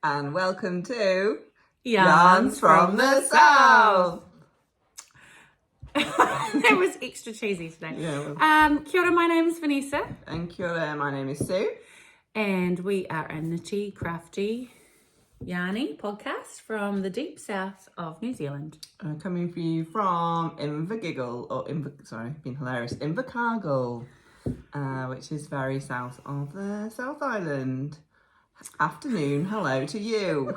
and welcome to Yarns from the South. That was extra cheesy today. Yeah. Kia ora, my name is Vanessa. And kia ora, my name is Sue. And we are a nitty, crafty, yarny podcast from the deep south of New Zealand. Coming for you from Invercargill, which is very south of the South Island. Afternoon, hello to you.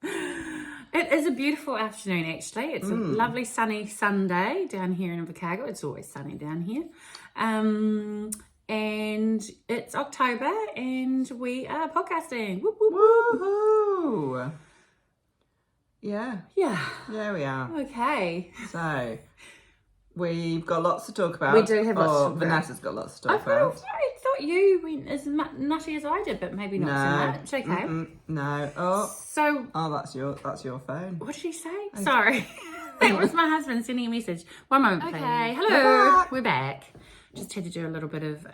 It is a beautiful afternoon, actually. It's a lovely sunny Sunday down here in Invercargill. It's always sunny down here. And it's October and we are podcasting. Whoop, whoop, whoop. Woohoo! Yeah, we are. Okay. So, we've got lots to talk about. We do have lots to talk about. Vanessa's got lots to talk about. I thought you went as nutty as I did, but maybe not so much. Okay. No. That's your phone. What did he say? Okay. Sorry. That was my husband sending a message. One moment, please. Okay, hello. We're back. Just had to do a little bit of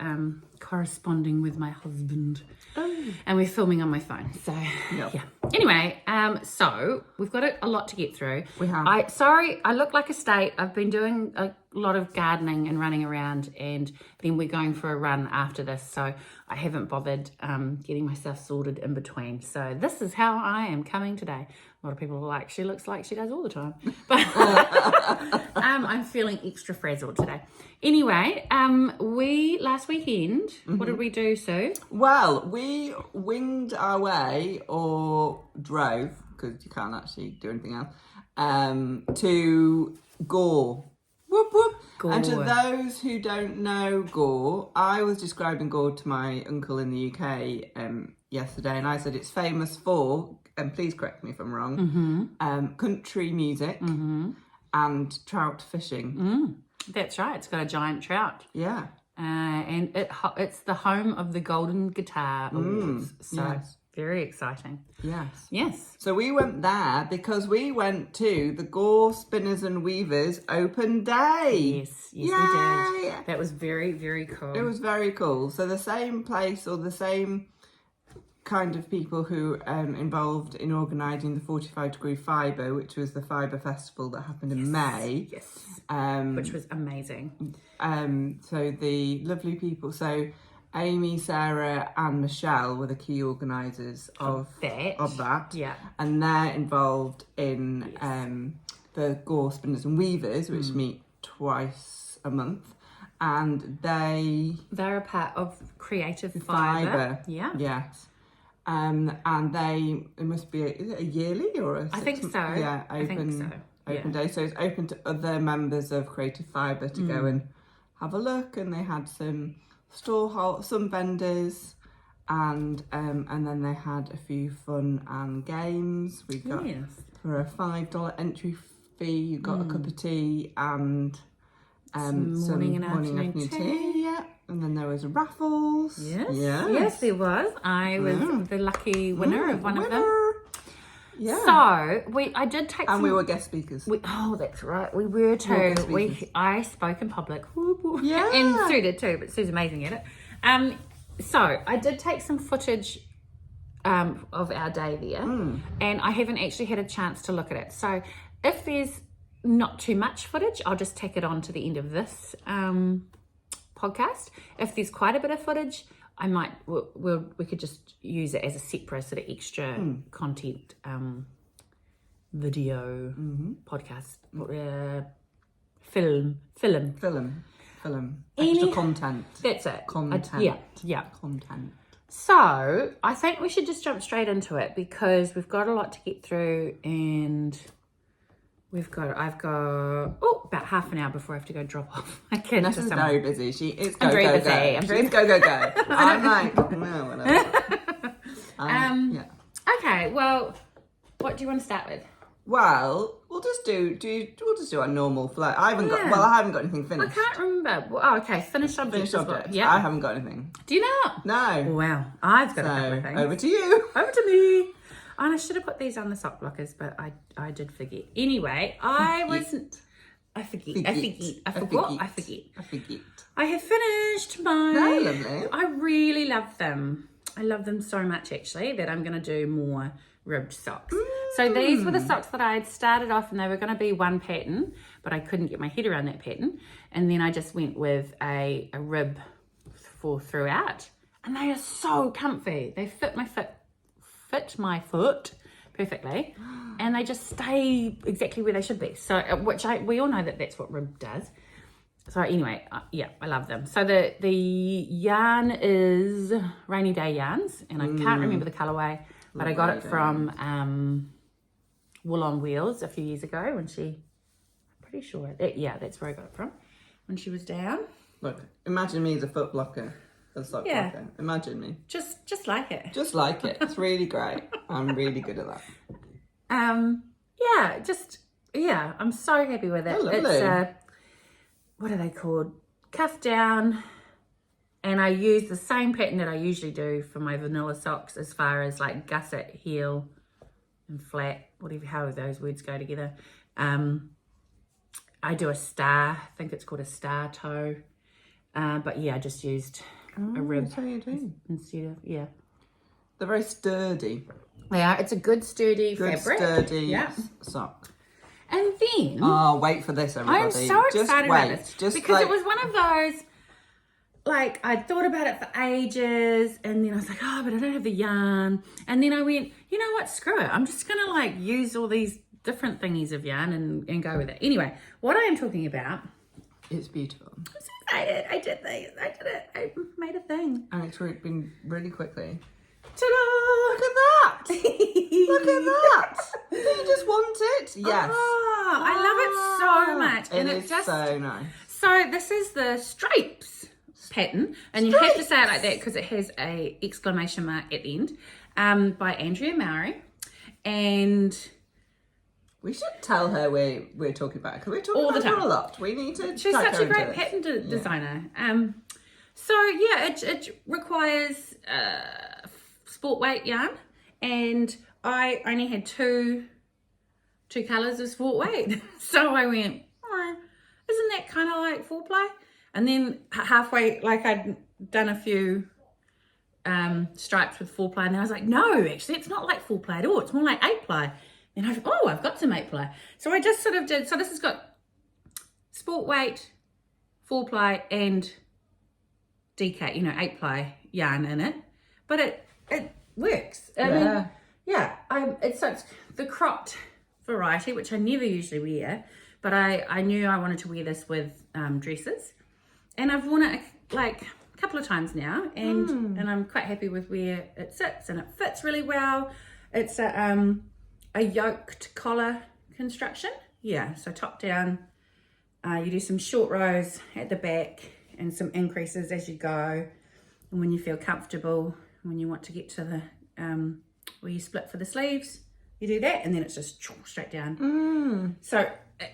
corresponding with my husband. And we're filming on my phone. So, yeah. Anyway, so we've got a lot to get through. We have. I look like a state. I've been doing a lot of gardening and running around, and then we're going for a run after this. So I haven't bothered getting myself sorted in between. So this is how I am coming today. A lot of people are like, she looks like she does all the time. But I'm feeling extra frazzled today. Anyway, last weekend, what did we do, Sue? Well, we winged our way, or drove, because you can't actually do anything else, to Gore. Whoop, whoop. Gore. And to those who don't know Gore, I was describing Gore to my uncle in the UK yesterday, and I said it's famous for, and please correct me if I'm wrong, country music and trout fishing. That's right. It's got a giant trout. Yeah. And it's the home of the Golden Guitar Awards. So yes. Very exciting. Yes. So we went there because we went to the Gore Spinners and Weavers Open Day. Yes, we did. That was very, very cool. It was very cool. So the same place, or the same kind of people who involved in organising the 45 Degree Fibre, which was the Fibre Festival that happened in May. Yes. Which was amazing. So the lovely people, so Amy, Sarah and Michelle were the key organisers of that. Yeah. And they're involved in the Gore Spinners and Weavers, which meet twice a month. And they're a part of Creative Fibre. Yeah. Yes. And it must be, is it a yearly or a I think so. Yeah, open day. So it's open to other members of Creative Fibre to go and have a look. And they had some some vendors, and then they had a few fun and games. We got for a $5 entry fee, you got a cup of tea and some morning and afternoon tea. Yeah. And then there was raffles. Yes, there was. I was the lucky winner of one of them. Yeah. So I did take we were guest speakers. That's right. We were too. I spoke in public. Yeah. And Sue did too, but Sue's amazing at it. So I did take some footage of our day there, and I haven't actually had a chance to look at it. So if there's not too much footage, I'll just tack it on to the end of this podcast. If there's quite a bit of footage, we could just use it as a separate sort of extra content video podcast film extra content. That's it. Content. Yeah. Content. So I think we should just jump straight into it because we've got a lot to get through, and I've got about half an hour before I have to go drop off my kid. Vanessa's very busy. She is go, I'm very go, busy. go. She's go. I'm like, well, whatever. Okay, well, what do you want to start with? Well, we'll just do our normal flow. I haven't got anything finished. I can't remember. Oh, okay, finished objects. Yeah. I haven't got anything. Do you know? No. Wow, I've got a couple of things. Over to you. Over to me. And I should have put these on the sock blockers, but I did forget. Anyway, I forget. I have finished my... They're lovely. I really love them. I love them so much, actually, that I'm going to do more ribbed socks. So these were the socks that I had started off, and they were going to be one pattern, but I couldn't get my head around that pattern. And then I just went with a rib for throughout, and they are so comfy. They fit my foot perfectly, and they just stay exactly where they should be. So, we all know that that's what rib does. So anyway, yeah, I love them. So the yarn is Rainy Day Yarns, and I can't remember the colourway, but I got it from Wool on Wheels a few years ago when I'm pretty sure, that's where I got it from, when she was down. Look, imagine me as a foot blocker, a sock blocker. Imagine me. Just like it. Just like it. It's really great. I'm really good at that. I'm so happy with it. Oh, lovely. It's what are they called? Cuff down, and I use the same pattern that I usually do for my vanilla socks, as far as like gusset, heel, and flat, whatever, how those words go together. I do a star, I think it's called a star toe, but yeah, I just used a rib instead of, They're very sturdy. They are. It's a good sturdy fabric. Sturdy sock. And then... Oh, wait for this, everybody. I'm so excited about this. Because it was one of those, like, I thought about it for ages, and then I was like, oh, but I don't have the yarn. And then I went, you know what, screw it. I'm just going to, like, use all these different thingies of yarn and go with it. Anyway, what I am talking about... It's beautiful. I'm so excited. I did it. I made a thing. And it's been really quickly. Ta-da! Look at that! Look at that! Do you just want it? Yes. Oh, I love it so much. And It is just so nice. So this is the stripes pattern, and you have to say it like that because it has a exclamation mark at the end, by Andrea Mowry. And we should tell her we're talking about it, because we're talking all the about her time. a lot. We need to. She's such a great pattern designer. So yeah, it requires sport weight yarn, and I only had two colours of sport weight. So I went, oh, isn't that kind of like 4-ply? And then halfway, like, I'd done a few stripes with 4-ply, and then I was like, no, actually it's not like 4-ply at all, it's more like 8-ply. And I thought, oh, I've got some 8-ply. So I just sort of did, so this has got sport weight, 4-ply, and DK, 8-ply yarn in it, but it works. It's the cropped variety, which I never usually wear, but I knew I wanted to wear this with dresses, and I've worn it like a couple of times now, and I'm quite happy with where it sits, and it fits really well. It's a yoked collar construction, so top down. You do some short rows at the back and some increases as you go, and when you feel comfortable, when you want to get to the where you split for the sleeves, you do that, and then it's just straight down. So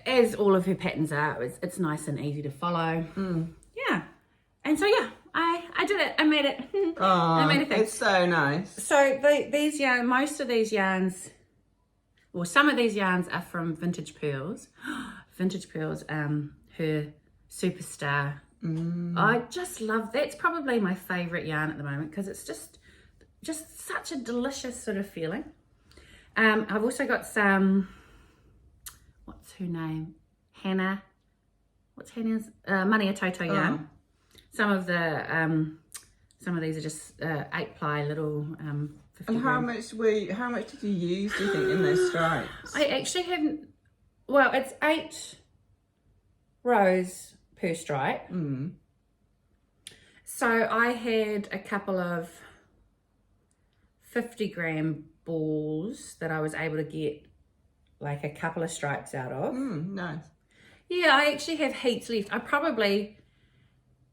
as all of her patterns are, it's nice and easy to follow. And so I did it. I made it. I made a thing. It's so nice. So these yarn, most of these yarns, well, some of these yarns are from Vintage Pearls. Vintage Pearls, her Superstar. I just love, that's probably my favourite yarn at the moment, because it's just such a delicious sort of feeling. I've also got some, what's her name? Hannah. What's Hannah's? Money a Toto yarn. Some of these are just 8-ply little 50 And how much did you use, do you think, in those stripes? I actually haven't, well, it's 8 rows per stripe. So I had a couple of 50-gram balls that I was able to get like a couple of stripes out of. Nice. Yeah, I actually have heaps left.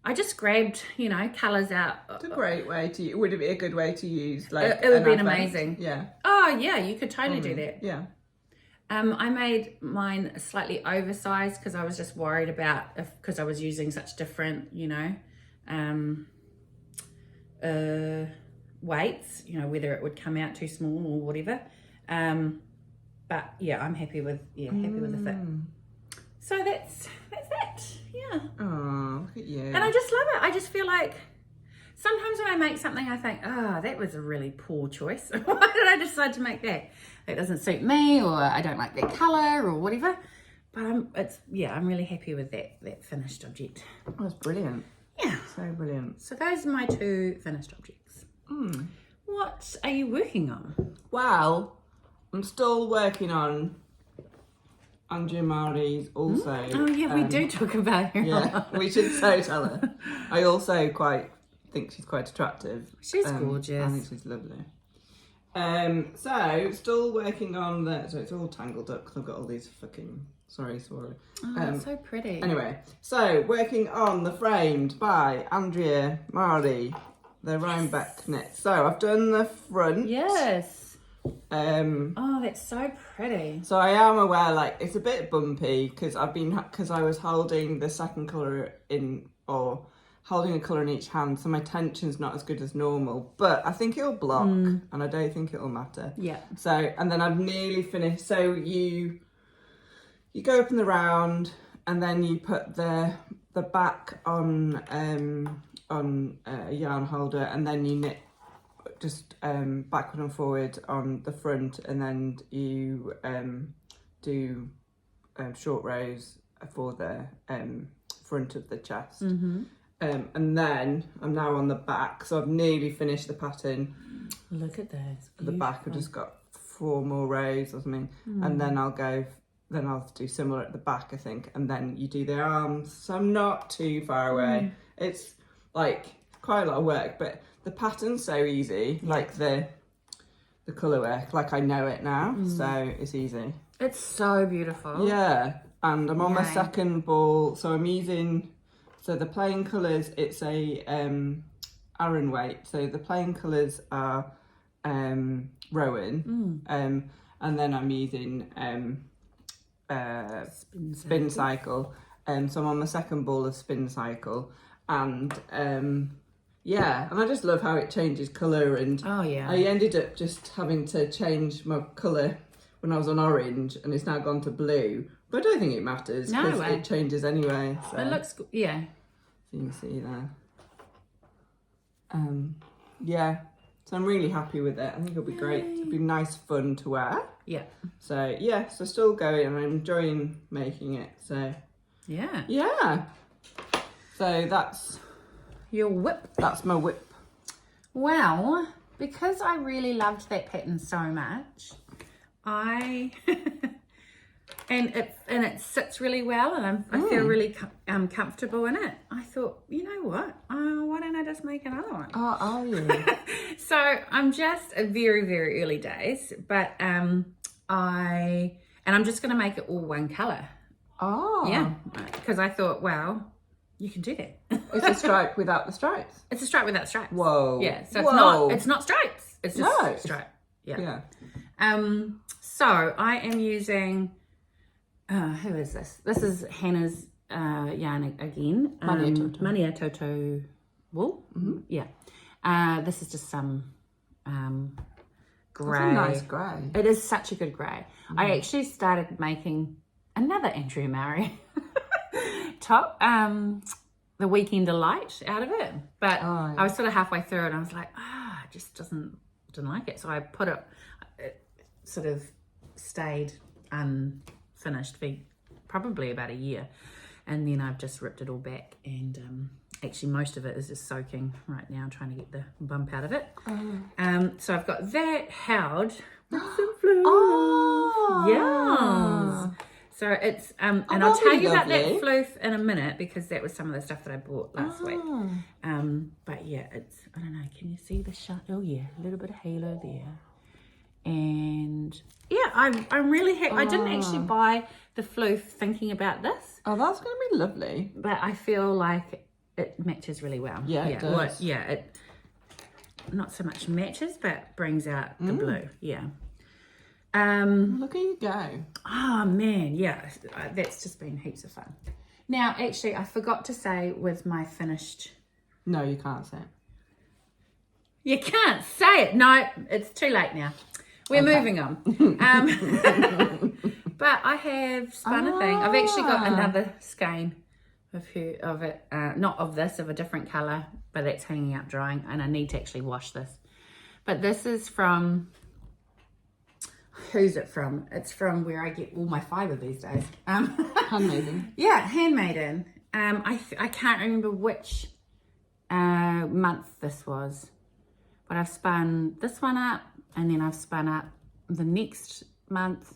I just grabbed, colours out. It's a great way to, would it be a good way to use, like, it would be advent? amazing. Yeah. Oh yeah, you could totally do that. Yeah. I made mine slightly oversized because I was just worried about because I was using such different, weights, whether it would come out too small or whatever. But yeah, I'm happy with the fit. So that's that. Yeah. Oh, look at you. And I just love it. I just feel like sometimes when I make something, I think, oh, that was a really poor choice. Why did I decide to make that? That doesn't suit me, or I don't like that colour, or whatever. But I'm really happy with that finished object. That's brilliant. Yeah. So brilliant. So those are my 2 finished objects. What are you working on? Well, I'm still working on Andrea Mowry's also. Oh yeah, we do talk about her. Yeah, we should so tell her. I also think she's quite attractive. She's gorgeous. I think she's lovely. So still working on so it's all tangled up because I've got all these fucking sorry. Oh, that's so pretty. Anyway, so working on the framed by Andrea Mowry, the Rhinebeck knit. So I've done the front. Yes. Oh, that's so pretty. So I am aware, like, it's a bit bumpy because I was holding the second colour holding a colour in each hand, so my tension's not as good as normal, but I think it'll block and I don't think it'll matter. Yeah. So, and then I've nearly finished. So you go up in the round and then you put the back on a yarn holder, and then you knit just backward and forward on the front, and then you do short rows for the front of the chest. And then I'm now on the back, so I've nearly finished the pattern. Look at those. At the back I've just got 4 more rows or something, and then I'll do similar at the back, I think, and then you do the arms. So I'm not too far away. It's like quite a lot of work, but the pattern's so easy, like the colour work, like I know it now, so it's easy. It's so beautiful. Yeah, and I'm on my second ball, so I'm using, so the plain colours, it's a Aran weight, so the plain colours are Rowan, and then I'm using spin cycle, so I'm on the second ball of spin cycle, and yeah, and I just love how it changes colour, and I ended up just having to change my colour when I was on orange, and it's now gone to blue, but I don't think it matters because it changes anyway. So. It looks good, yeah. So you can see there. Yeah, so I'm really happy with it. I think it'll be great. It'll be nice fun to wear. Yeah. So yeah, so still going, and I'm enjoying making it. So yeah. So that's your whip. That's my whip. Well, because I really loved that pattern so much, and it sits really well, and I feel really comfortable in it. I thought, you know what? Why don't I just make another one? Oh, are you? So I'm just very, very early days, but I'm just going to make it all one colour. Oh. Yeah, because I thought, well, you can do that. It's a stripe without the stripes. It's a stripe without stripes. Whoa. Yeah, so it's not stripes. It's just stripe. Yeah. So I am using, who is this? This is Hannah's yarn again. Mania Toto wool. Yeah. This is just some grey. That's a nice grey. It is such a good grey. I actually started making another Andrea Mowry top, the Weekend Delight out of it. But I was sort of halfway through it and I was like, it just didn't like it. So I put it sort of stayed unfinished for probably about a year, and then I've just ripped it all back, and actually most of it is just soaking right now, trying to get the bump out of it. So I've got that held with some floof. Yeah. So it's and I'll tell you about that floof in a minute, because that was some of the stuff that I bought last week. But yeah, it's, I don't know, can you see the shot? Oh yeah, a little bit of halo there. And yeah, I'm really happy. I didn't actually buy the floof thinking about this. Oh, that's going to be lovely. But I feel like it matches really well. Yeah, it does. It not so much matches, but brings out the blue. Yeah. Look at you go. Oh man, yeah, that's just been heaps of fun. Now, actually, I forgot to say with my finished. No, you can't say it. You can't say it. No, it's too late now. We're moving on. But I have spun a thing. I've actually got another skein of it, not of this, of a different colour, but that's hanging out drying, and I need to actually wash this. But this is from, who's it from? It's from where I get all my fibre these days. Handmaiden. Yeah, Handmaiden. I can't remember which month this was, but I've spun this one up, and then I've spun up the next month,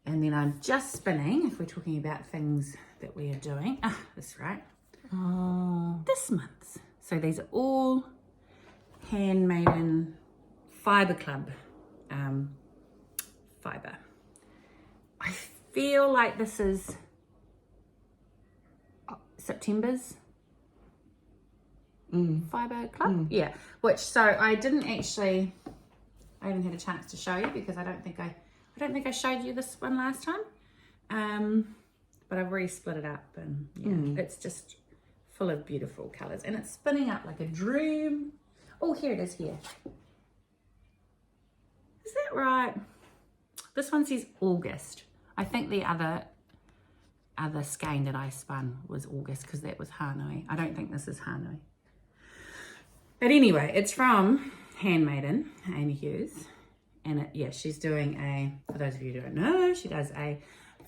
and then I'm just spinning, if we're talking about things that we are doing. That's right. This month. So these are all Handmaiden Fibre Club fibre. I feel like this is September's Fibre Club. Yeah. Which, so I haven't had a chance to show you because I don't think I showed you this one last time. But I've already split it up, and it's just full of beautiful colours, and it's spinning up like a dream. Oh, here it is here. Is that right? This one says August. I think the other skein that I spun was August because that was Harrow. I don't think this is Harrow. But anyway, it's from Handmaiden, Amy Hughes. And she's doing for those of you who don't know, she does a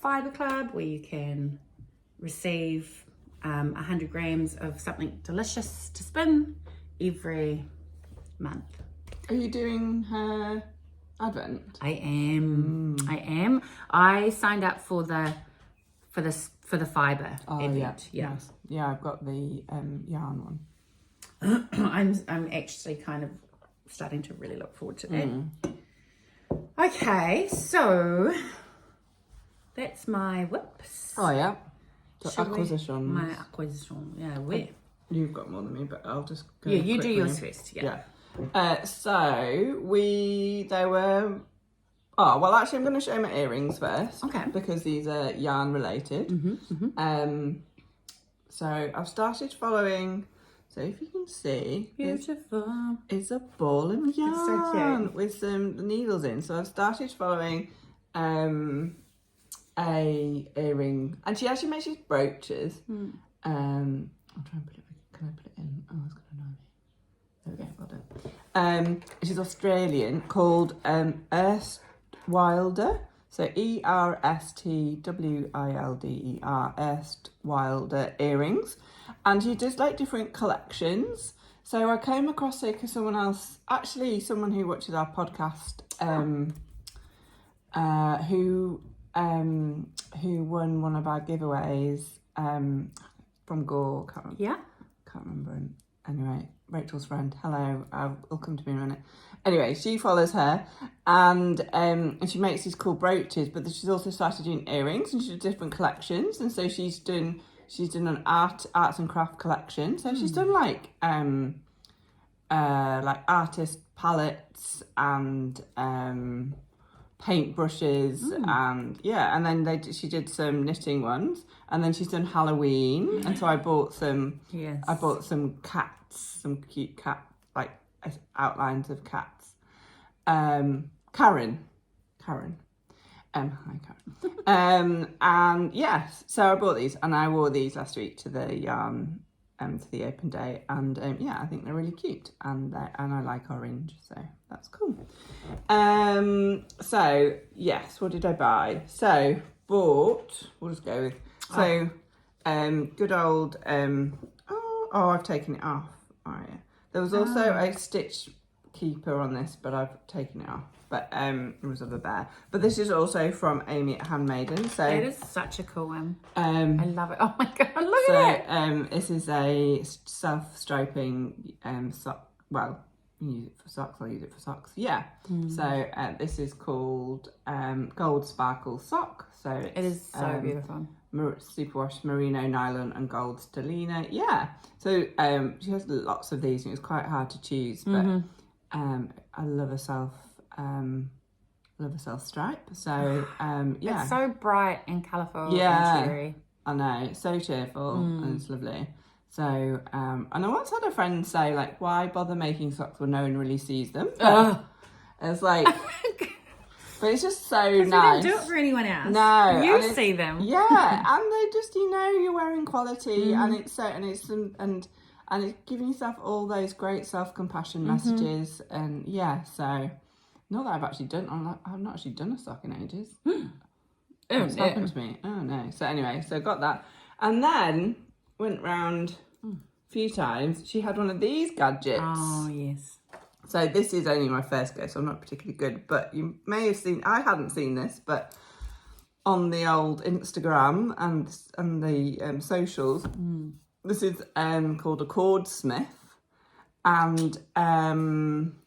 fibre club where you can receive 100 grams of something delicious to spin every month. Are you doing her advent? I am. I signed up for the fibre event. Yeah. Nice. Yeah, I've got the yarn one. I'm actually kind of starting to really look forward to that. Okay, so that's my whips. Oh yeah. The acquisitions. My acquisition. Yeah, where? You've got more than me, but I'll just go you quickly. do yours first. Yeah. Actually I'm going to show my earrings first. Okay. Because these are yarn related. So I've started following, so if you can see, Beautiful. It's a ball of yarn so cute. with some needles in. So I've started following a earring, and she actually makes these brooches. I'll try and put it. Can I put it in? Oh, it's gonna annoy me. There we go. Got it. She's Australian, called Erstwilder. So ERSTWILDER, Erstwilder earrings, and she does like different collections. So I came across it because someone who watches our podcast, who won one of our giveaways from Gore. Can't remember. Anyway, Rachel's friend. Hello, it'll come to me in a minute. Anyway, she follows her, and she makes these cool brooches. But she's also started doing earrings, and she does different collections. And so she's done an arts and craft collection. So she's done like artist palettes and paint brushes and then she did some knitting ones, and then she's done Halloween, and so I bought some cats, some cute cat like outlines of cats. Karen. Hi Karen. And yes, so I bought these, and I wore these last week to the yarn to the open day, and I think they're really cute, and I like orange, so that's cool. So yes, what did I buy? So bought, we'll just go with good old I've taken it off. Oh yeah, there was also a stitch keeper on this, but I've taken it off. But it was of a bear. But this is also from Amy at Handmaiden. So it is such a cool one. I love it. Oh my god, look at it. This is a self-striping sock. Well, you use it for socks. I'll use it for socks. Yeah. So this is called Gold Sparkle Sock. So it is so beautiful. Superwash merino nylon and gold stellina. Yeah. So she has lots of these, and it's quite hard to choose, but I love a self stripe. So it's so bright and colourful and cheery. I know, it's so cheerful and it's lovely. So and I once had a friend say, like, why bother making socks when no one really sees them? It's like But it's just so They nice. don't do it for anyone else. No. You see them. Yeah, and they just, you're wearing quality, and it's so, and it's giving yourself all those great self-compassion messages, and so not that I've actually done. I've not actually done a sock in ages. What's happened to me? Oh no. So anyway, so got that, and then went round a few times. She had one of these gadgets. Oh yes. So this is only my first go, so I'm not particularly good, but you may have seen, I hadn't seen this, but on the old Instagram and the socials, this is called a Cordsmith, and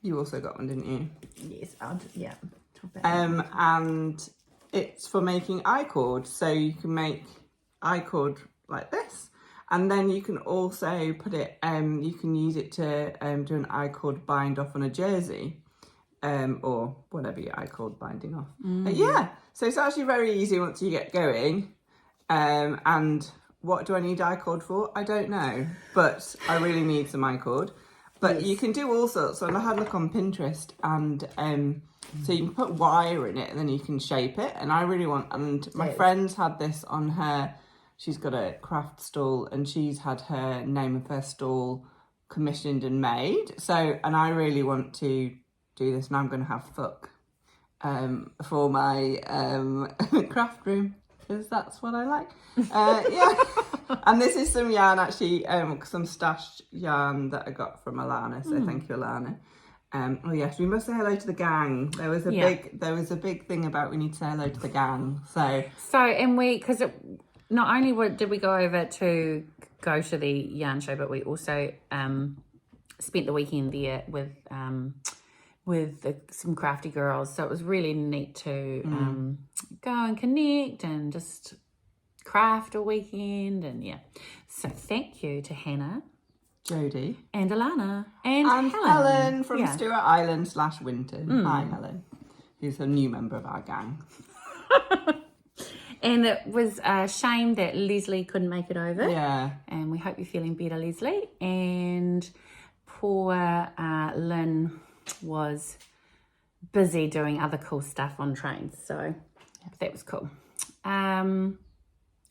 you also got one, didn't you? Yes, Talk about and it's for making I-cord, so you can make I-cord like this. And then you can also put it, you can use it to do an I-cord bind off on a jersey, or whatever your I-cord binding off. So it's actually very easy once you get going. And what do I need I-cord for? I don't know, but I really need some I-cord. But you can do all sorts. So I had a look on Pinterest, and so you can put wire in it, and then you can shape it. And I really want, and my friend's had this on her. She's got a craft stall, and she's had her name of her stall commissioned and made. So, and I really want to do this, and I'm going to have fuck for my craft room, because that's what I like. And this is some yarn, actually, some stashed yarn that I got from Alana. So thank you, Alana. Oh yes, we must say hello to the gang. There was a big thing about we need to say hello to the gang. So and because not only did we go over to go to the yarn show, but we also spent the weekend there with some crafty girls. So it was really neat to go and connect and just craft a weekend. And so thank you to Hannah, Jodie, and Alana, and Helen from Stewart Island / Winton. Hi, Helen, who's a new member of our gang. And it was a shame that Leslie couldn't make it over. Yeah. And we hope you're feeling better, Leslie. And poor Lynn was busy doing other cool stuff on trains. So that was cool. And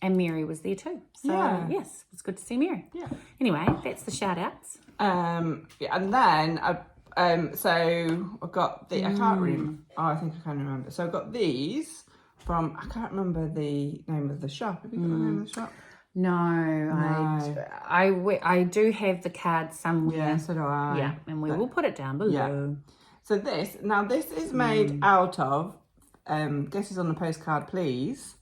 Mary was there too. So yes, it's good to see Mary. Yeah. Anyway, that's the shout outs. And then so I got the, I can't remember. Oh, I think I can remember. So I got these from, I can't remember the name of the shop. Have you got the name of the shop? No. I do have the card somewhere. Yeah, so do I. Yeah, and we will put it down below. Yeah. So this is made out of, guess who's on the postcard, please?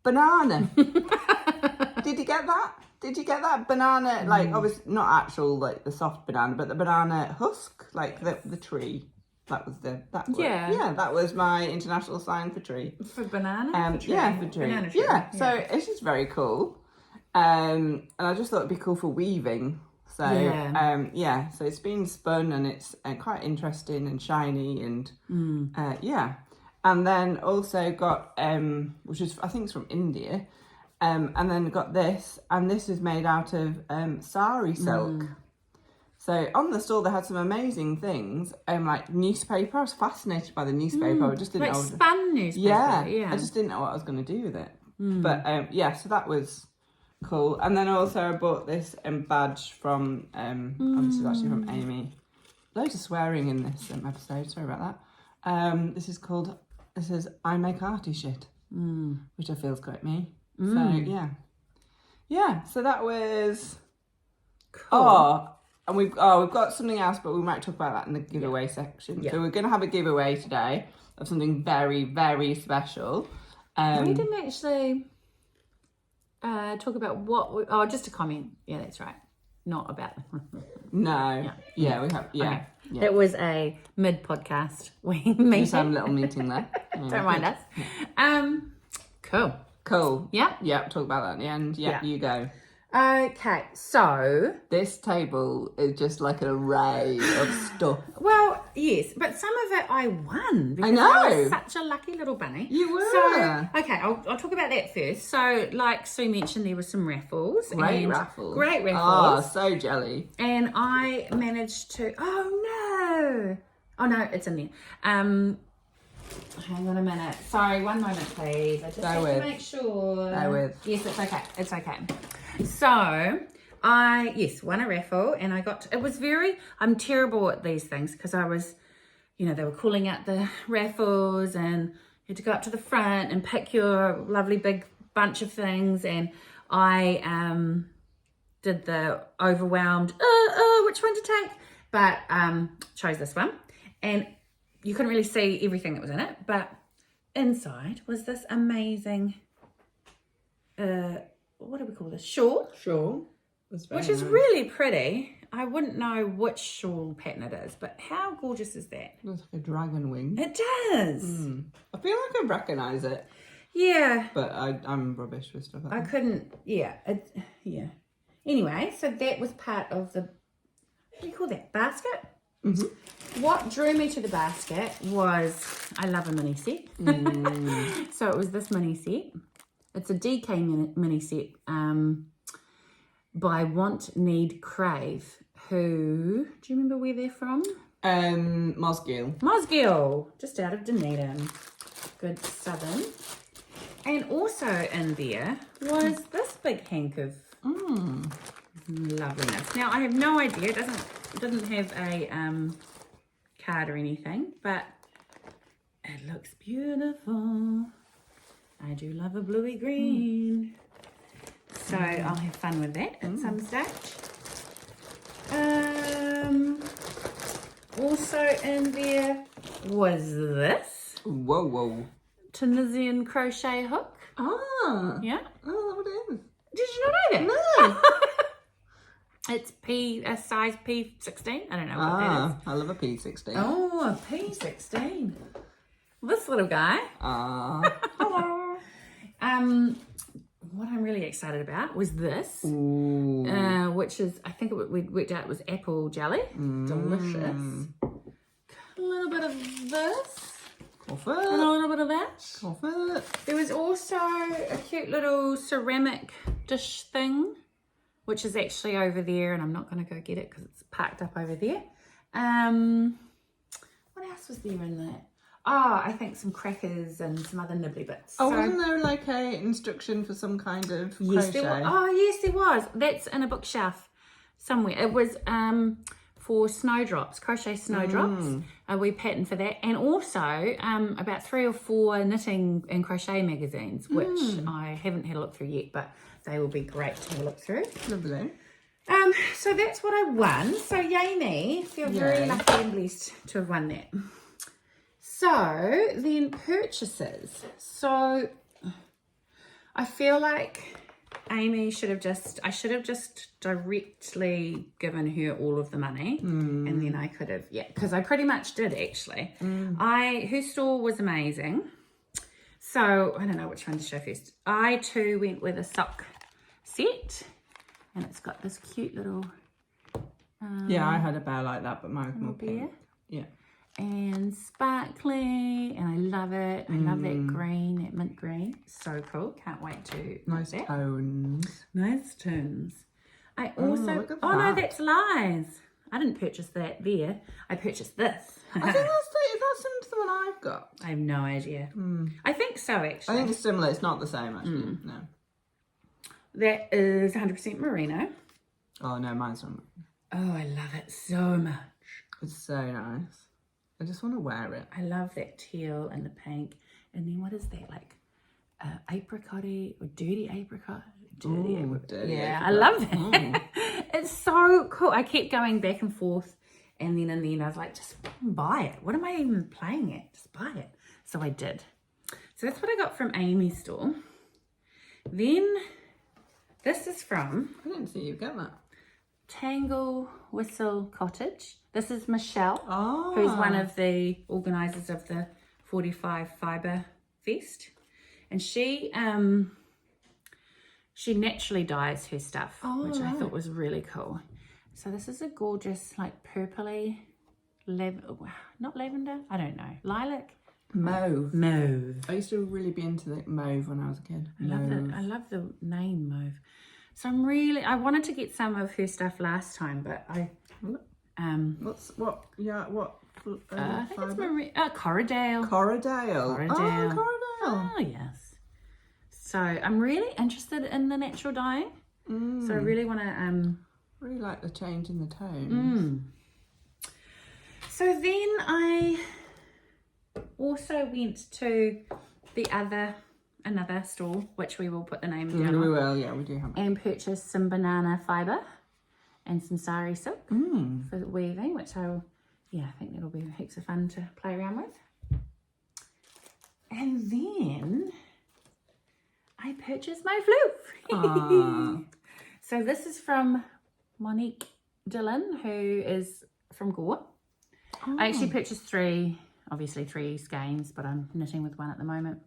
Banana. Did you get that? Did you get that? Banana, like, obviously not actual, like, the soft banana, but the banana husk, like the tree. That was that was my international sign for tree. For banana? For tree. Yeah, for tree. Banana tree. Yeah, so it's just very cool. And I just thought it'd be cool for weaving. So, so it's been spun, and it's quite interesting and shiny, and And then also got, which is, I think it's from India, and then got this, and this is made out of sari silk. So on the stall they had some amazing things, like newspaper. I was fascinated by the newspaper. I just didn't know. Spun newspaper. Yeah, I just didn't know what I was going to do with it. But so that was cool. And then also I bought this badge from, this is actually from Amy. Loads of swearing in this episode. Sorry about that. This is I make arty shit, which I feel is quite me. So yeah. So that was cool. And we've got something else, but we might talk about that in the giveaway section. Yeah. So we're going to have a giveaway today of something very, very special. We didn't actually talk about just a comment. Yeah, that's right. Not about. No. Yeah, we have. Yeah. Okay. Yeah. It was a mid-podcast meeting. Just have a little meeting there. Don't mind us. Cool. Yeah. Talk about that at the end. Yeah. You go. Okay, so this table is just like an array of stuff. Well, yes, but some of it I won because I know. I was such a lucky little bunny. You were. So, okay, I'll talk about that first. So, like Sue mentioned, there were some raffles. Great raffles. Oh, so jelly. And I managed to. Oh no, it's in there. Hang on a minute. Sorry, one moment, please. I just have to make sure. Bear with. Yes, it's okay. It's okay. So, I won a raffle, and I got. It was very. I'm terrible at these things because I was, they were calling out the raffles, and you had to go up to the front and pick your lovely big bunch of things, and I did the overwhelmed. Which one to take? But chose this one, and you couldn't really see everything that was in it, but inside was this amazing, what do we call this? Shawl. Shawl. Which is really pretty. I wouldn't know which shawl pattern it is, but how gorgeous is that? It looks like a dragon wing. It does. I feel like I recognise it. Yeah. But I'm rubbish with stuff like that. I couldn't, yeah. Anyway, so that was part of the, what do you call that, basket? Mm-hmm. What drew me to the basket was, I love a mini set. So it was this mini set. It's a DK mini set by Want, Need, Crave, who, do you remember where they're from? Mosgiel, just out of Dunedin. Good southern. And also in there was this big hank of loveliness. Now I have no idea, it doesn't have a card or anything, but it looks beautiful. I do love a bluey green. So I'll have fun with that at some stage. Also in there was this. Whoa. Tunisian crochet hook. Ah. Yeah. Oh, what it is. Did you not know that? No. It's a size P16. I don't know what that is. I love a P16. Oh, a P16. This little guy. Hello. What I'm really excited about was this, which is, I think we worked out it was apple jelly. Delicious. A little bit of this. Off And it. a little bit of that. Off it. There was also a cute little ceramic dish thing, which is actually over there, and I'm not going to go get it because it's parked up over there. What else was there in that? Oh, I think some crackers and some other nibbly bits. Oh, wasn't there like a instruction for some kind of yes, crochet? Yes, there was. That's in a bookshelf somewhere. It was for snowdrops, crochet snowdrops. We patterned for that. And also about 3 or 4 knitting and crochet magazines, which I haven't had a look through yet, but they will be great to have a look through. Lovely. So that's what I won. So yay me. Feel very lucky and blessed to have won that. So then purchases. So I feel like Amy I should have just directly given her all of the money, and then I could have, because I pretty much did actually. Her store was amazing. So I don't know which one to show first. I too went with a sock set, and it's got this cute little I had a bear like that, but mine was more pink. Yeah. And sparkly, and I love it. I love that green, that mint green. So cool. Can't wait to Nice that. tones. Nice tones. I also, look at no, that. that's lies. I didn't purchase that there. I purchased this. I think that's similar to the one I've got. I have no idea. I think so, actually. I think it's similar. It's not the same, actually. No. That is 100% merino. Oh, no, mine's not. Oh, I love it so much. It's so nice. I just want to wear it. I love that teal and the pink. And then what is that, like apricot-y or dirty apricot? Dirty apricot. Yeah, I love that. It's so cool. I kept going back and forth, and then in the end I was like, just buy it. What am I even playing at? Just buy it. So I did. So that's what I got from Amy's store. Then this is from, I didn't see you get that. Tangle Whistle Cottage. This is Michelle, Oh. who's one of the organisers of the 45 Fibre Fest. And she naturally dyes her stuff, which I thought was really cool. So this is a gorgeous, like purpley, not lavender, I don't know, lilac? Mauve. Mauve. I used to really be into the mauve when I was a kid. I love the name Mauve. So I wanted to get some of her stuff last time, but what I think it's Corriedale. Corriedale. Oh, Corriedale. Oh, yes. So I'm really interested in the natural dyeing. So I really want to... really like the change in the tones. So then I also went to another store, which we will put the name down We on, will, yeah, we do have it. and purchased some banana fibre and some sari silk for weaving, which I think that'll be heaps of fun to play around with. And then I purchased my floof. So this is from Monique Dillon, who is from Gore. I actually purchased three skeins, but I'm knitting with one at the moment.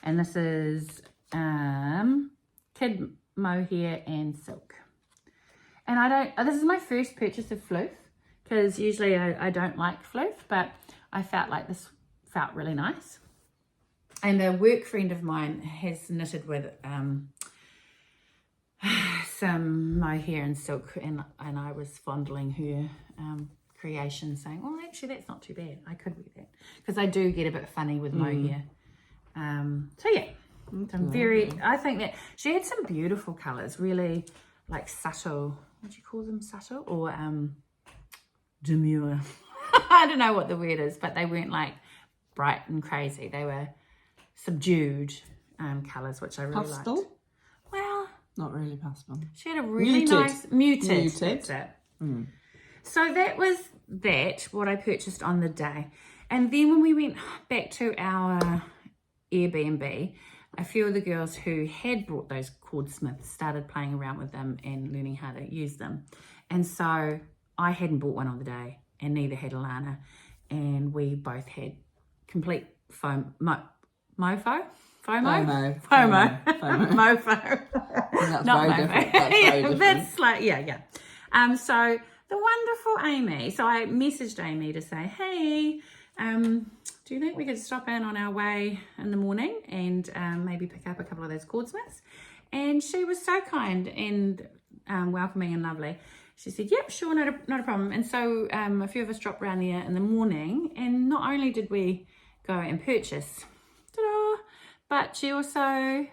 And this is kid mohair and silk. And this is my first purchase of floof, because usually I don't like floof, but I felt like this felt really nice. And a work friend of mine has knitted with some mohair and silk, and I was fondling her creation, saying, oh, actually that's not too bad, I could wear that, because I do get a bit funny with mohair. So yeah, I think that she had some beautiful colours, really like subtle, what do you call them, subtle or demure? I don't know what the word is, but they weren't like bright and crazy, they were subdued colours, which I really pastel? liked. Well, not really pastel. She had a really nice muted. That's it. So that was what I purchased on the day. And then when we went back to our Airbnb, a few of the girls who had brought those cord smiths started playing around with them and learning how to use them. And so I hadn't bought one on the day, and neither had Alana. And we both had complete FOMO. Mofo. That's Not very mofo. different. That's very different. That's like, yeah. So the wonderful Amy. So I messaged Amy to say, hey, do you think we could stop in on our way in the morning and maybe pick up a couple of those cord smiths? And she was so kind and welcoming and lovely. She said, yep, sure, not a problem. And so a few of us dropped around there in the morning, and not only did we go and purchase, but she also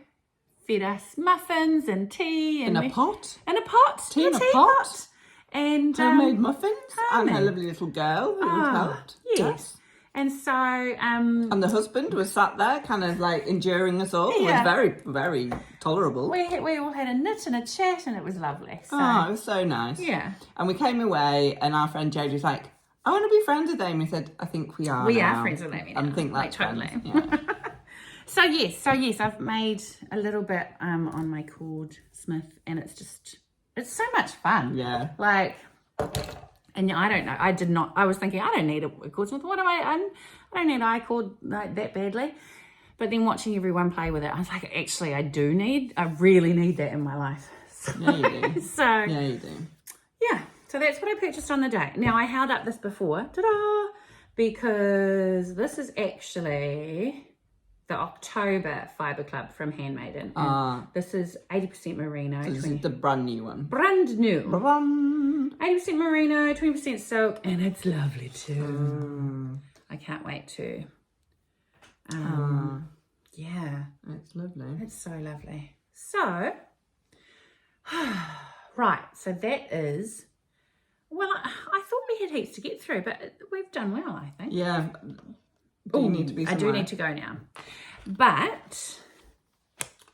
fed us muffins and tea. And in a pot? In a pot. Tea in a pot? And homemade muffins. And her lovely little girl who helped. Yes. And so... and the husband was sat there kind of like enduring us all. It was very, very tolerable. We all had a knit and a chat, and it was lovely. So. Oh, it was so nice. Yeah. And we came away, and our friend Jodie was like, I want to be friends with Amy. I said, I think we are. We are friends with Amy now. I think that's totally. Yeah. So yes, I've made a little bit on my cord smith, and it's so much fun. Yeah. Like, and I don't know, I was thinking, I don't need a cord smith. What do I don't need I cord like that badly. But then watching everyone play with it, I was like, actually, I really need that in my life. So, yeah, you do. Yeah, you do. Yeah. So that's what I purchased on the day. Now, I held up this before, because this is actually the October Fibre Club from Handmaiden. This is 80% merino. So this is the brand new one. Brand new. 80% 80% merino, 20% silk, and it's lovely too. I can't wait to. Yeah. It's lovely. It's so lovely. So, right. So that is. Well, I thought we had heaps to get through, but we've done well, I think. Yeah. You need to be somewhere. I do need to go now. But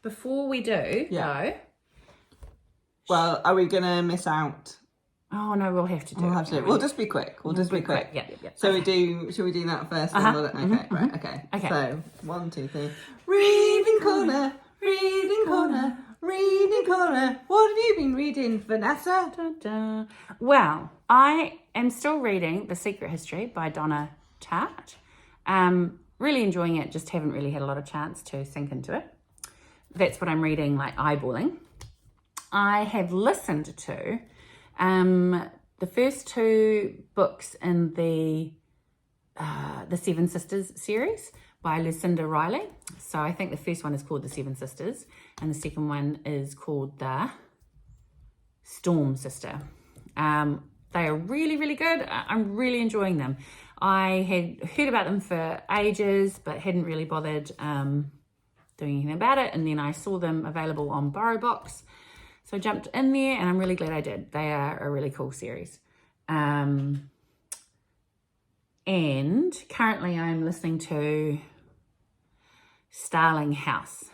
before we do go... Well, are we going to miss out? Oh, no, we'll have to do it. We'll just be quick. We'll just be quick. Yeah. So should we do that first? Okay, right, okay. So, 1, 2, 3. Reading corner, reading corner. Reading corner. What have you been reading, Vanessa? Well, I am still reading The Secret History by Donna Tartt. Really enjoying it, just haven't really had a lot of chance to sink into it. That's what I'm reading, like eyeballing. I have listened to the first 2 books in the Seven Sisters series by Lucinda Riley. So I think the first one is called The Seven Sisters, and the second one is called The Storm Sister. They are really, really good. I'm really enjoying them. I had heard about them for ages, but hadn't really bothered doing anything about it. And then I saw them available on BorrowBox. So I jumped in there, and I'm really glad I did. They are a really cool series. And currently I'm listening to Starling House.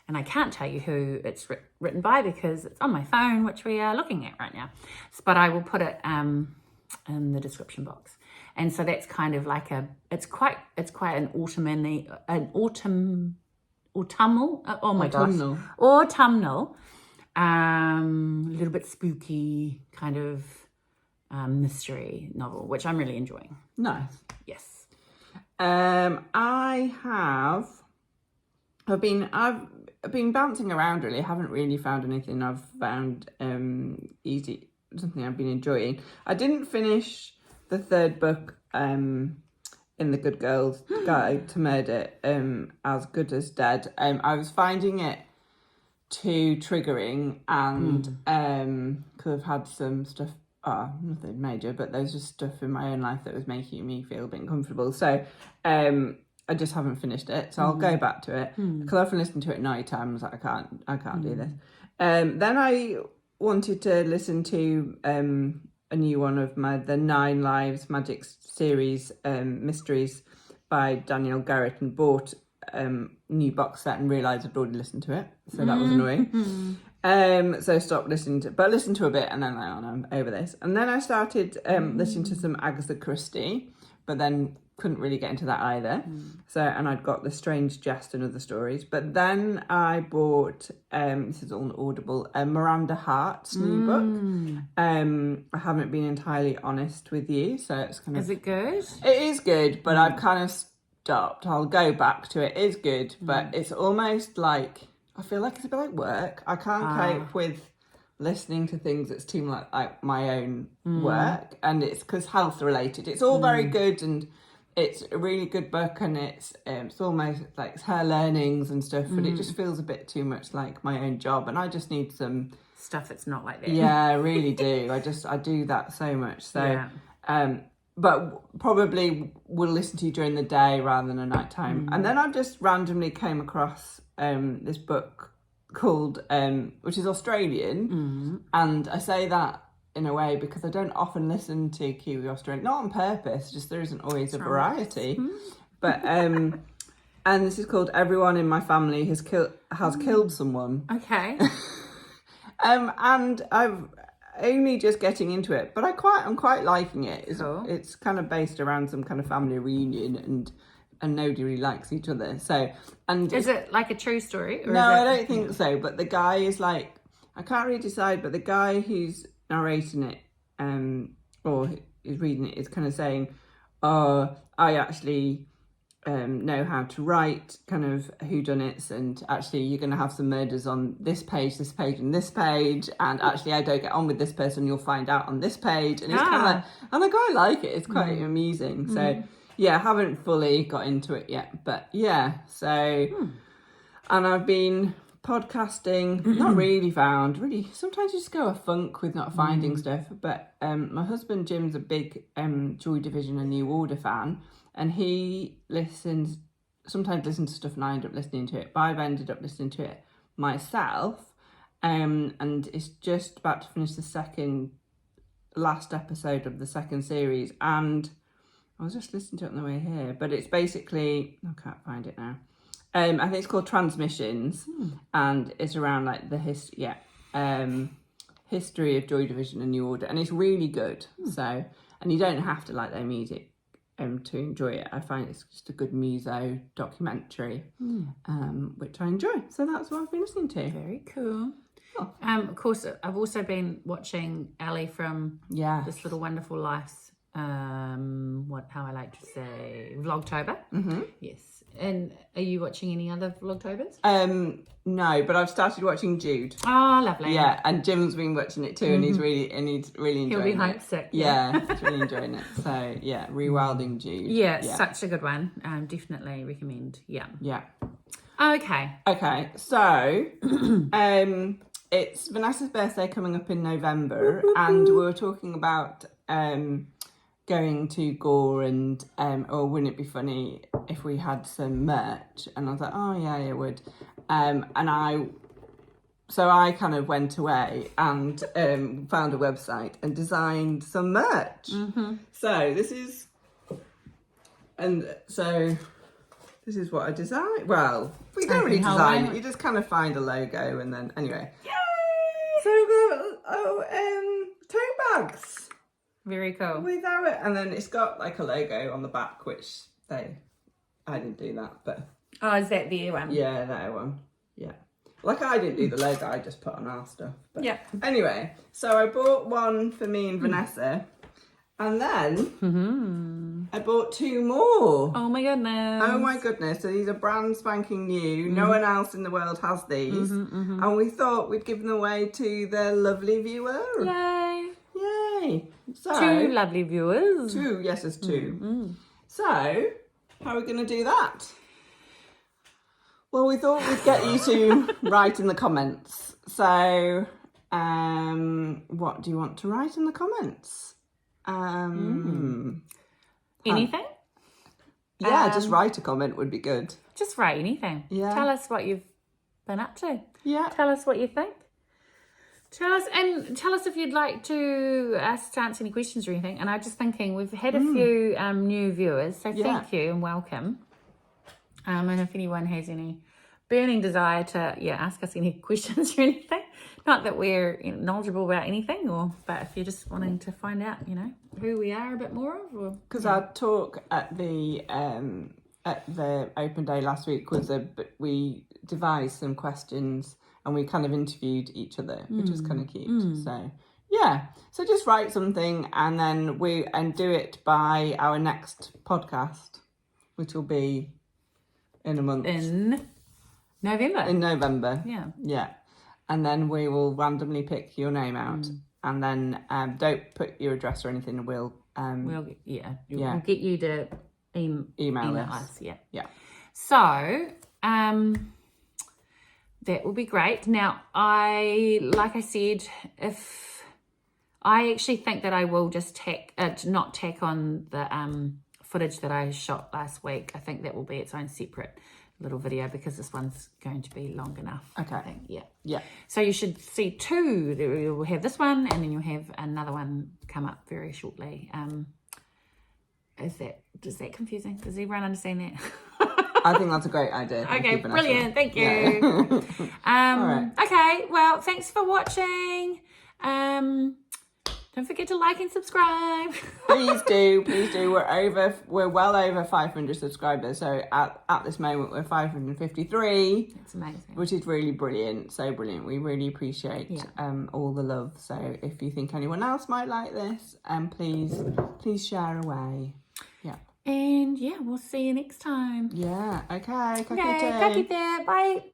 And I can't tell you who it's written by because it's on my phone, which we are looking at right now. But I will put it in the description box. And so that's kind of like it's quite an autumnal, oh my gosh, autumnal, a little bit spooky kind of mystery novel, which I'm really enjoying. Nice. Yes. I've been bouncing around really. I haven't really found anything I've found easy, something I've been enjoying. I didn't finish the third book in the Good Girl's Guide to Murder, As Good as Dead. I was finding it too triggering, and could have had some stuff, nothing major, but there's just stuff in my own life that was making me feel a bit uncomfortable. So I just haven't finished it, so I'll go back to it. Because I've been listening to it at night time. I was like, I can't do this. Then I wanted to listen to a new one of the 9 Lives Magic series mysteries by Danielle Garrett, and bought new box set and realised I'd already listened to it, so that was annoying. So I stopped listening to, but I listened to a bit, and then I'm over this. And then I started listening to some Agatha Christie, but then couldn't really get into that either. So, and I'd got The Strange Jest and Other Stories, but then I bought this is on Audible, Miranda Hart's new book. I haven't been entirely honest with you, so it's kind of, Is it good? it is good, but I've kind of stopped. I'll go back to it. It's good, but it's almost like, I feel like it's a bit like work. I can't cope with listening to things that's too much like my own work, and it's because health related. It's all very good, and it's a really good book, and it's almost like it's her learnings and stuff, but it just feels a bit too much like my own job, and I just need some stuff that's not like that. Yeah, I really do. I do that so much. So but probably will listen to you during the day rather than a night time. And then I've just randomly came across this book called which is Australian, and I say that in a way because I don't often listen to Kiwi Australian, not on purpose, just there isn't always a variety. But and this is called Everyone in My Family has killed someone. Okay. And I've only just getting into it, but I'm quite liking it. It's kind of based around some kind of family reunion, and nobody really likes each other. So, and is it like a true story? Or no, I don't think so. But the guy is like, I can't really decide. But the guy who's narrating it, or is reading it, is kind of saying, "Oh, I actually know how to write kind of whodunits, and actually you're going to have some murders on this page, and this page, and actually I don't get on with this person, you'll find out on this page." And it's kind of like, and I quite like it. It's quite amusing. So yeah, I haven't fully got into it yet, but yeah. So, and I've been podcasting, not really found. Really, sometimes you just go a funk with not finding stuff. But my husband Jim's a big Joy Division and New Order fan, and he sometimes listens to stuff and I end up listening to it. But I've ended up listening to it myself, and it's just about to finish the last episode of the second series, and I was just listening to it on the way here, but it's basically, I can't find it now. I think it's called Transmissions, and it's around like the history of Joy Division and New Order, and it's really good. So, and you don't have to like their music to enjoy it. I find it's just a good muso documentary, which I enjoy. So that's what I've been listening to. Very cool. Of course, I've also been watching Ali from This Little Wonderful Life's how I like to say, Vlogtober. Yes. And are you watching any other Vlogtobers? No, but I've started watching Jude. Oh, lovely. Yeah, and Jim's been watching it too, and he's really enjoying it. He'll be homesick. Yeah, he's really enjoying it. So yeah, rewilding Jude. Yeah, such a good one. Definitely recommend. Yeah. Okay. So it's Vanessa's birthday coming up in November, and we were talking about going to Gore and or wouldn't it be funny if we had some merch? And I was like, oh yeah, it would. And I kind of went away and found a website and designed some merch. So this is what I designed. Well, we don't really design it. You just kind of find a logo and then anyway. Yay! So we've got tote bags. Very cool. Without it, and then it's got like a logo on the back, which I didn't do that, but. Oh, is that the one? Yeah, that one. Yeah. Like I didn't do the logo, I just put on our stuff. But yeah. Anyway, so I bought one for me and Vanessa, and then I bought 2 more. Oh my goodness. Oh my goodness. So these are brand spanking new. No one else in the world has these. And we thought we'd give them away to the lovely viewer. Yay. Yay. So 2 lovely viewers. 2, yes, there's 2. So, how are we going to do that? Well, we thought we'd get you to write in the comments. So, what do you want to write in the comments? Anything? Yeah, just write a comment would be good. Just write anything. Yeah. Tell us what you've been up to. Yeah. Tell us what you think. Tell us if you'd like to ask to answer any questions or anything. And I'm just thinking we've had a few new viewers, so thank you and welcome. And if anyone has any burning desire to ask us any questions or anything, not that we're knowledgeable about anything, but if you're just wanting to find out, who we are a bit more of, because our talk at the open day last week was we devised some questions. And we kind of interviewed each other, which was kind of cute. So, yeah. So just write something and then do it by our next podcast, which will be in a month. In November. In November. Yeah. Yeah. And then we will randomly pick your name out. And then don't put your address or anything. We'll get you to email us. Yeah. Yeah. So, that will be great. Now, like I said, if I actually think that I will just not tack on the footage that I shot last week. I think that will be its own separate little video because this one's going to be long enough. Okay. I think. Yeah. Yeah. So you should see 2. You'll have this one and then you'll have another one come up very shortly. Is that confusing? Does everyone understand that? I think that's a great idea. Okay, brilliant. Thank you. Yeah. All right. Okay, well, thanks for watching. Don't forget to like and subscribe. Please do. We're well over 500 subscribers. So at this moment, we're 553. That's amazing. Which is really brilliant. So brilliant. We really appreciate all the love. So if you think anyone else might like this, please share away. Yeah. And we'll see you next time. Yeah. Okay. Okay. Bye.